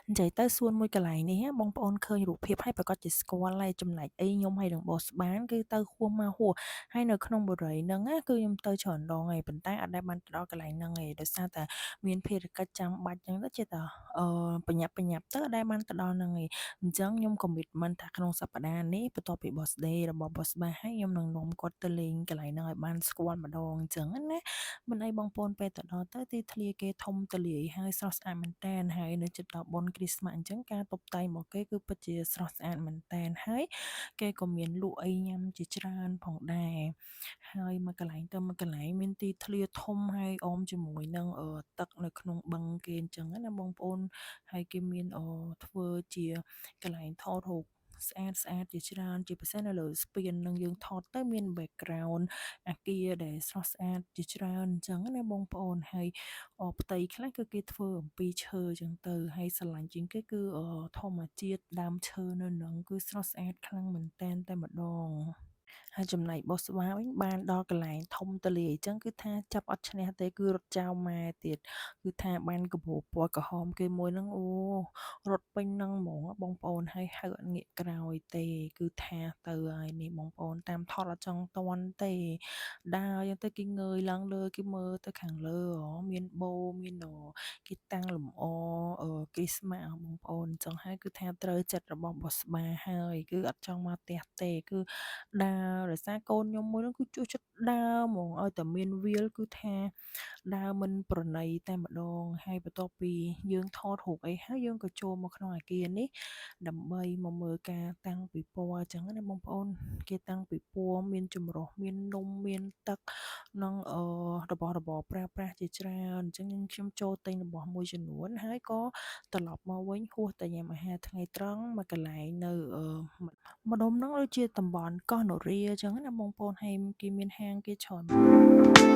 និយាយទៅសួនមួយកន្លែងនេះបងប្អូនឃើញរូបភាពហើយប្រកាសជាស្គាល់ហើយចំណែកអីខ្ញុំហើយនឹងបោះស្បានគឺទៅហួសមកហួសហើយនៅក្នុងបុរីហ្នឹងគឺខ្ញុំទៅច្រើនដងហើយប៉ុន្តែអត់ដែលបានទៅដល់កន្លែងហ្នឹងឯងដោយសារតែមានភារកិច្ចចាំបាច់ចឹងទៅជាតបញ្ញាប់ទៅអត់ដែលបានទៅដល់ហ្នឹងឯងអញ្ចឹងខ្ញុំ commitment ថាក្នុងសប្តាហ៍នេះបន្ទាប់ពី birthday របស់ boss បាហើយខ្ញុំនឹងនាំគាត់ទៅលេងកន្លែងហ្នឹងឲ្យបានស្គាល់ម្ដងអញ្ចឹងណាមិនអីបងប្អូនពេលទៅដល់ទៅទីធ្លាគេធំទូលាយហើយស្រស់ស្អាតមែនតើហើយនៅជិតដល់បុណ្យគ្រីស្មាស់អញ្ចឹងការតុបតែងរបស់គេគឺពិតជាស្រស់ស្អាតមែនតើហើយគេក៏មានលក់អីញ៉ាំជាច្រើនផងដែរហើយមួយកន្លែងទៅមួយកន្លែងមានទីធ្លាធំហើយអមជាមួយនឹងទឹកនៅក្នុងបឹងគេអញ្ចឹងណាបងប្អូនហើយគេមានធ្វើជាកន្លែងថតរូបស្អាតស្អាតជាច្រើនជាពិសេសនៅលើស្ពាននឹងយើងថតទៅមាន background អាគារដែលស្រស់ស្អាតជាច្រើនអញ្ចឹងណាបងប្អូនហើយផ្ទៃខ្លះគឺគេធ្វើអំពីឈើអញ្ចឹងទៅហើយស្រឡាញ់ជាងគេគឺធម្មជាតិដើមឈើនៅនឹងគឺស្រស់ស្អាតខ្លាំងមែនតែនតែម្ដងហើយចំណែកបោះស្បាវិញបានដល់កន្លែងធំទូលាយអញ្ចឹងគឺថាចាប់អត់ឈ្នះទេគឺរត់ចោលម៉ែទៀតគឺថាបានកាបូបពណ៌ក្រហមគេមួយហ្នឹងអូរត់ពេញហ្នឹងហ្មងបងប្អូនហើយហៅអត់ងាកក្រោយទេគឺថាទៅហើយនេះបងប្អូនតាមថតអត់ចង់តន់ទេដើរយ៉ាងទៅគេងើយឡើងលើគេមើលទៅខាងលើមានបូមានគេតាំងលម្អគ្រីស្មាស់បងប្អូនអញ្ចឹងហើយគឺថាត្រូវចិត្តរបស់បោះស្បាហើយគឺអត់ចង់មកផ្ទះទេគឺដើរដោយសារកូនខ្ញុំមួយនោះគឺជួសចិត្តដើរហ្មងឲ្យតែមានវាលគឺថាដើរមិនប្រណីតែម្ដងហើយបន្ទាប់ពីយើងថតរូបអីហើយយើងក៏ចូលមកក្នុងអាគារនេះដើម្បីមកមើលការតាំងពិព័រណ៍អញ្ចឹងណាបងប្អូនគេតាំងពិព័រណ៍មានចម្រោះមាននំមានទឹកនិងរបស់របរប្រើប្រាស់ជាច្រើនអញ្ចឹងខ្ញុំចូលទិញរបស់មួយចំនួនហើយក៏ត្រឡប់មកវិញហួសតែញ៉ាំអាហារថ្ងៃត្រង់មកកន្លែងនៅម្ដុំហ្នឹងដូចជាតំបន់កោះនរាអញ្ចឹងណាបងប្អូនហើយគេមានហាងគេច្រើន